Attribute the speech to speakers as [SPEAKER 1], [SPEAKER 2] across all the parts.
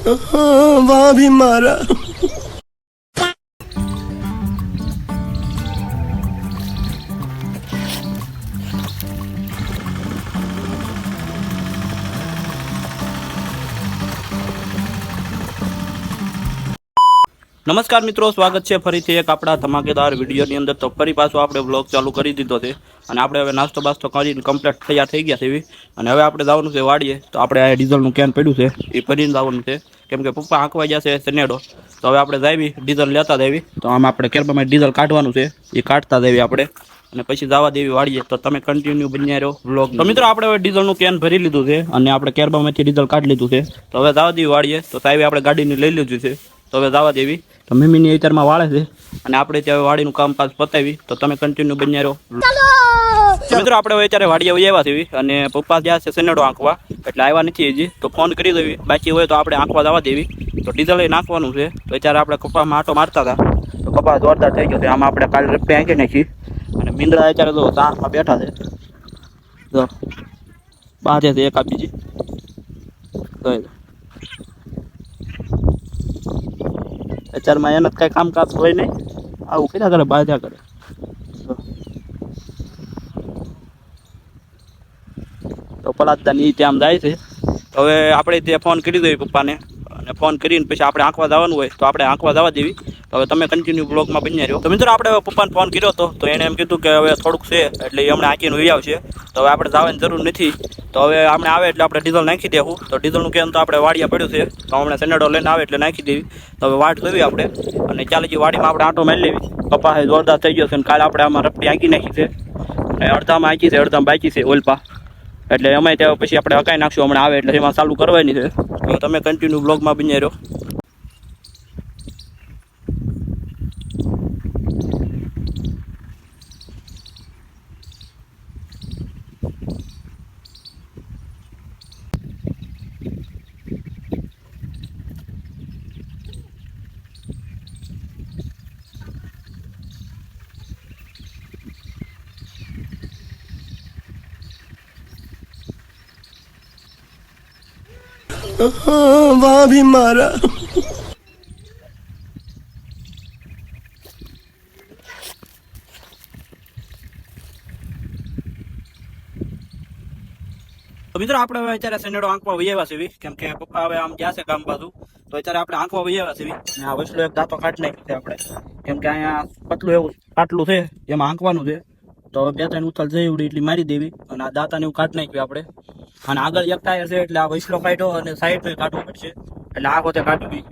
[SPEAKER 1] वहाँ भी मारा।
[SPEAKER 2] નમસ્કાર મિત્રો, સ્વાગત છે ફરીથી એક આપણા ધમાકેદાર વિડીયોની અંદર. તો ફરી પાછો આપણે બ્લોગ ચાલુ કરી દીધો છે અને આપણે હવે નાસ્તો બાસ્તો કરીને કમ્પ્લીટ તૈયાર થઈ ગયા છે એવી. અને હવે આપણે જવાનું છે વાડીએ. તો આપણે આ ડીઝલનું કેન પડ્યું છે એ ભરીને જવાનું છે, કેમ કે પપ્પા આંકવા ગયા છે સનેડો. તો હવે આપણે જાવી ડીઝલ લેતા દેવી. તો આમાં આપણે કેરબામાં ડીઝલ કાઢવાનું છે, એ કાઢતા દેવી આપણે અને પછી જવા દેવી વાડીએ. તો તમે કન્ટિન્યુ બન્યા રહો બ્લોગ. તો મિત્રો આપણે હવે ડીઝલનું કેન ભરી લીધું છે અને આપણે કેરબામાંથી ડીઝલ કાઢી લીધું છે. તો હવે જવા દેવી વાડીએ. તો સાહેબે આપણે ગાડીને લઈ લીધું છે, તો હવે જવા દેવી. તો મમ્મીની અત્યારમાં વાળે છે અને આપણે ત્યાં વાડીનું કામકાજ પતાવી. તો તમે કન્ટિન્યુ બન્યા રહો. મિત્રો આપણે હવે અત્યારે વાડીએ આવ્યા છે અને પપ્પા ગયા છે સનેડો આંકવા, એટલે આવ્યા નથી હજી. તો ફોન કરી દેવી, બાકી હોય તો આપણે આંકવા જવા દેવી. તો ડીઝલ એ નાખવાનું છે. તો અત્યારે આપણે કપામાં આંટો મારતા હતા, તો કપા જોરદાર થઈ ગયો છે. આમાં આપણે કાલે રપે આંકી નાખી અને મીંદડા અત્યારે તો તારમાં બેઠા છે. તો બાજે છે એક આ બીજી. અત્યારમાં એને કઈ કામકાજ હોય નહીં, આવું કર્યા કરે, બાધ્યા કરે. તો પલાદદાની ત્યાં જાય છે. હવે આપણે ત્યાં ફોન કરી દઈએ પપ્પાને, અને ફોન કરીને પછી આપણે આંકવા જવાનું હોય તો આપણે આંકવા જવા દેવી. તો હવે તમે કન્ટિન્યુ બ્લોગમાં બન્યા રહ્યો. તો મિત્રો આપણે પપ્પાને ફોન કર્યો હતો, તો એણે એમ કીધું કે હવે થોડુંક છે એટલે એ હમણાં આંકીને વહી આવશે. તો હવે આપણે જવાની જરૂર નથી. તો હવે આપણે આવે એટલે આપણે ડીઝલ નાખી દેવું. તો ડીઝલનું કેમ તો આપણે વાડિયા પડ્યું છે, તો હમણાં સનેડો લઈને આવે એટલે નાખી દેવી. તો હવે વાટ લેવી આપણે અને ચાલે જે વાડીમાં આપણે આંટો મારી લેવી. કપા જોરદાર થઈ ગયો છે અને કાલે આપણે આમાં રપટી આંકી નાખી છે અને અડધામાં આંકી છે, અડધામાં બાકી છે ઓલપા. એટલે અમે ત્યાં પછી આપણે હકાઈ નાખશું હમણાં આવે એટલે એમાં ચાલુ કરવાની છે. તો તમે કન્ટિન્યુ બ્લોગમાં બન્યા રહ્યો.
[SPEAKER 1] वहाँ भी मारा।
[SPEAKER 2] તો મિત્રો આપણે હવે અત્યારે સનેડો આંકવા વહી આવ્યા છે, કેમ કે પપ્પા હવે આમ ગયા છે કામ બાજુ. તો અત્યારે આપણે આંકવા વહી આવ્યા છે અને આ વસલો એક દાંતો કાઢી નાખ્યો છે આપણે, કેમ કે અહીંયા પતલું એવું પાટલું છે એમાં આંકવાનું છે. તો બે ત્રણ ઉથલ જઈ ઉડી એટલી મારી દેવી અને આ દાંતાને એવું કાઢી નાખ્યું આપણે. અને આગળ એક ટાયર છે એટલે આ વસલો કાઢ્યો અને સાઈડ કાઢવો પડશે, એટલે આ વખતે કાઢવી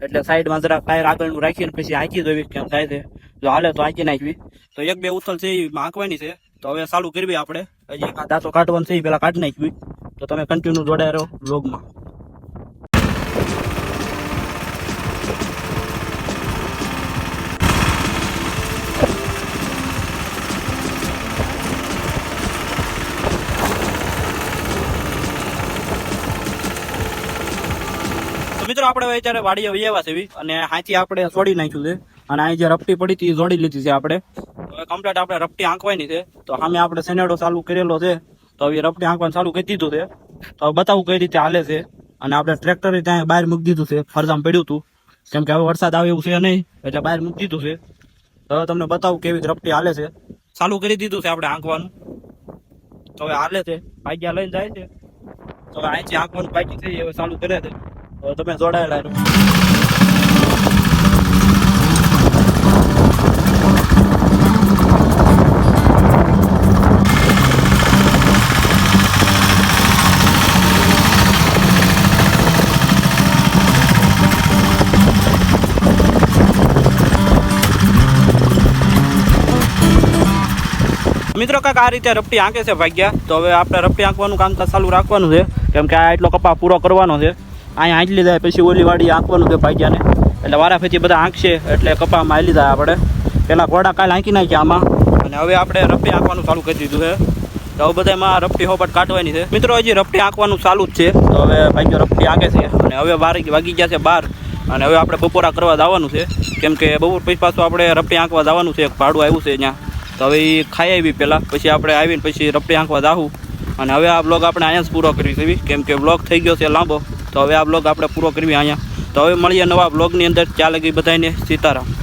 [SPEAKER 2] એટલે સાઈડમાં જરા ટાયર આગળનું રાખીને પછી આંકી દેવી કેમ થાય છે. જો હાલે તો આંકી નાખવી. તો એક બે ઉથલ છે એ આંકવાની છે. તો હવે ચાલુ કરવી આપણે. હજી એક દાંતો કાઢવાનું છે એ પેલા કાઢી નાખવી. તો તમે કન્ટિન્યુ જોડાઈ રહો વ્લોગમાં. મિત્રો આપણે હવે અત્યારે વાડીએ વૈયા છે અને અહીંથી આપણે છોડી નાખ્યું છે અને અહીં જે રપટી પડી હતી એ જોડી લીધી છે આપણે. હવે કમ્પ્લીટ આપણે રપટી આંકવાની છે. તો સામે આપણે સનેડો ચાલુ કરેલો છે, તો હવે રપટી આંકવાનું ચાલુ કરી દીધું છે. તો બતાવું કઈ રીતે હાલે છે. અને આપણે ટ્રેક્ટર ત્યાં બહાર મૂકી દીધું છે, ફરજામાં પડ્યું હતું, કેમ કે હવે વરસાદ આવે એવું છે નહીં એટલે બહાર મૂકી દીધું છે. તો હવે તમને બતાવું કેવી રપટી હાલે છે. ચાલુ કરી દીધું છે આપણે આંકવાનું. તો હવે હાલે છે, ભાગ્યા લઈને જાય છે. તો હવે અહીંથી આંકવાનું બાકી છે, હવે ચાલુ કરે છે. તો તમે જોડાયેલા રહો. મિત્રો કાંઈક આ રીતે રપટી આંકે છે ભાગ્યા. તો હવે આપણે રપટી આંકવાનું કામકાજ ચાલુ રાખવાનું છે, કેમ કે આ એટલો કપા પૂરો કરવાનો છે. અહીંયા આંચલી જાય પછી ઓલી વાડી આંકવાનું છે ભાગ્યાને, એટલે વારાફેરથી બધા આંકશે એટલે કપામાં આલી જાય આપણે. પેલા ઘોડા કાલે આંકી નાખ્યા આમાં અને હવે આપણે રપટી આંકવાનું ચાલુ કરી દીધું છે. તો હવે બધામાં રપટી હોપટ કાઢવાની છે. મિત્રો હજી રપટી આંકવાનું ચાલુ જ છે. તો હવે ભાગ્યો રપટી આંકે છે અને હવે વાગી ગયા છે 12 અને હવે આપણે બપોરા કરવા જવાનું છે, કેમ કે બપોર પછી પાછું આપણે રપટી આંકવા જવાનું છે. એક ભાડું આવ્યું છે ત્યાં. તો હવે એ ખાઈ આવી પહેલાં, પછી આપણે આવીને પછી રપટી આંકવા જાવું. અને હવે આ બ્લોગ આપણે અહીંયા જ પૂરો કરી છે, કેમ કે બ્લોગ થઈ ગયો છે લાંબો. તો હવે આ બ્લોગ આપણે પૂરો કરવી અહીંયા. તો હવે મળીએ નવા બ્લોગની અંદર. ત્યાં લગી બધાને સીતારામ.